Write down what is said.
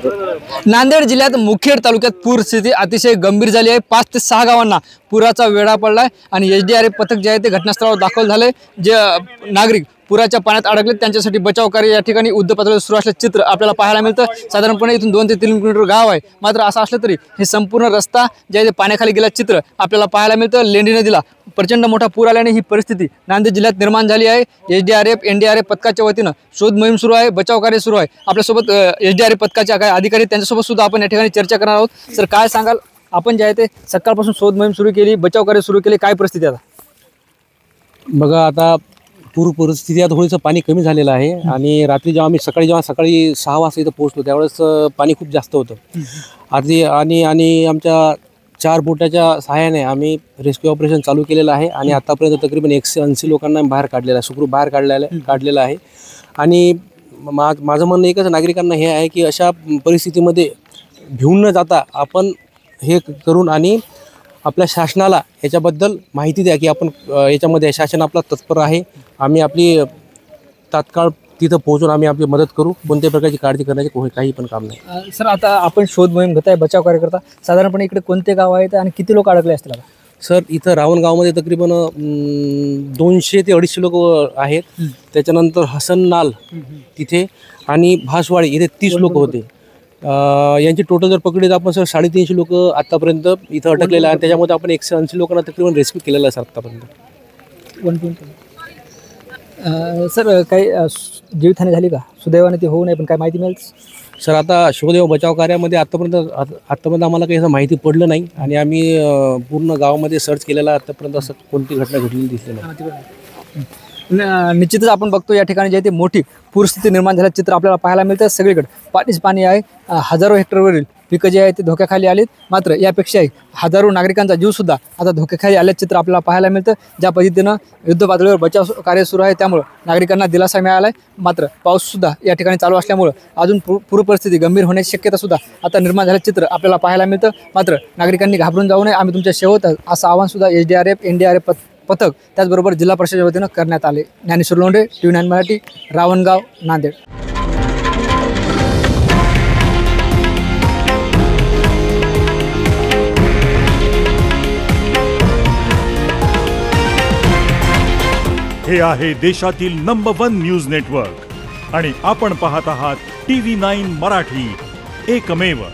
नांदेड जिल्ह्यात मुखेड तालुक्यात पूर स्थिती अतिशय गंभीर झाली आहे। 5 ते 6 गावांना पुराचा वेढा पडलाय आणि एसडीआरएफ पथक जे आहे ते घटनास्थळावर दाखल झाले। जे नागरिक पुराच्या पाण्यात अडकले त्यांच्यासाठी बचाव कार्य या ठिकाणी युद्धपातळीवर सुरू असल्याचे चित्र आपल्याला पाहायला मिळतं। साधारणपणे इथून 2 ते 3 किलोमीटर गाव आहे, मात्र असं असलं तरी हे संपूर्ण रस्ता जे आहे पाण्याखाली गेला चित्र आपल्याला पाहायला मिळतं। लेंडी नदीला प्रचंड मोठा पूर आल्याने ही परिस्थिती नांदेड जिल्ह्यात निर्माण झाली आहे। एसडीआरएफ एनडीआरएफ पथकाच्या वतीनं शोध मोहीम सुरू आहे, बचाव कार्य सुरू आहे। आपल्यासोबत एसडीआरएफ पथकाचे काही अधिकारी त्यांच्यासोबत सुद्धा आपण या ठिकाणी चर्चा करणार आहोत। सर, काय सांगाल, आपण जे आहे ते सकाळपासून शोध मोहीम सुरू केली, बचाव कार्य सुरू केले, काय परिस्थिती आता? बघा, आता पूर परिस्थिती आता थोडंसं पाणी कमी झालेलं आहे आणि रात्री जेव्हा सकाळी 6 वाजता इथं पोहोचलो त्यावेळेस पाणी खूप जास्त होतं। आधी आणि आमच्या 4 बोटाच्या सहाय्याने आम्ही रेस्क्यू ऑपरेशन चालू केलेलं आहे आणि आतापर्यंत तकरीबन 180 लोकांना बाहेर काढलेलं आहे, सुखरूप बाहेर काढलेलं आहे। आणि माझं म्हणणं एकच नागरिकांना हे आहे की अशा परिस्थितीमध्ये भिवून न जाता आपण हे करून आणि आपल्या शासनाला याच्याबद्दल माहिती द्या की आपण याच्यामध्ये शासन आपला तत्पर आहे। आम्ही आपली तात्काळ तिथं पोहोचून आम्ही आपली मदत करू, कोणत्याही प्रकारची काळजी करण्याचे काही पण काम नाही। सर, आता आपण शोध मोहीम घेताय, बचाव कार्य करता, साधारणपणे इकडे कोणते गाव आहेत आणि किती लोक अडकले असतील आता? सर, इथं रावणगावमध्ये तकरीबन 200 ते 250 लोक आहेत। त्याच्यानंतर हसननाल तिथे आणि भासवाडी इथे 30 लोक होते। यांची टोटल जर पकडले तर आपण सर 350 लोक आतापर्यंत इथं अटकलेले आहेत। त्याच्यामध्ये आपण 180 लोकांना तकरीबन रेस्क्यू केलेलं आहे सर आतापर्यंत। सर, काही जीवितहानी झाली का? सुदैवाने ती होऊ नये, पण काय माहिती मिळेल? सर, आता शोध बचाव कार्यामध्ये आतापर्यंत आम्हाला काही असं माहिती पडलं नाही आणि आम्ही पूर्ण गावामध्ये सर्च केलेला आतापर्यंत असं कोणती घटना घडलेली दिसली नाही। निश्चितच आपण बघतो या ठिकाणी जे आहे ते मोठी पूरस्थिती निर्माण झाल्याचं चित्र आपल्याला पाहायला मिळतं। सगळीकडे पाणीच पाणी आहे, हजारो हेक्टरवरील पिकं जे आहे ते धोक्याखाली आलीत, मात्र यापेक्षाही हजारो नागरिकांचा जीवसुद्धा आता धोक्याखाली आल्याचं चित्र आपल्याला पाहायला मिळतं। ज्या पद्धतीनं युद्ध पातळीवर बचाव कार्य सुरू आहे त्यामुळे नागरिकांना दिलासा मिळाला आहे, मात्र पाऊससुद्धा या ठिकाणी चालू असल्यामुळे अजून पूर परिस्थिती गंभीर होण्याची शक्यतासुद्धा आता निर्माण झाल्याचं चित्र आपल्याला पाहायला मिळतं। मात्र नागरिकांनी घाबरून जाऊ नये, आम्ही तुमच्या सेवेत असं आवाहनसुद्धा एसडीआरएफ एनडीआरएफ पथक त्याचबरोबर जिल्हा परिषदेच्या वतीनं करण्यात आले। ज्ञानेश्वर लोंढे, TV9 मराठी, रावणगाव, नांदेड। हे आहे देशातील नंबर 1 न्यूज नेटवर्क आणि आपण पाहत आहात TV9 मराठी, एकमेव।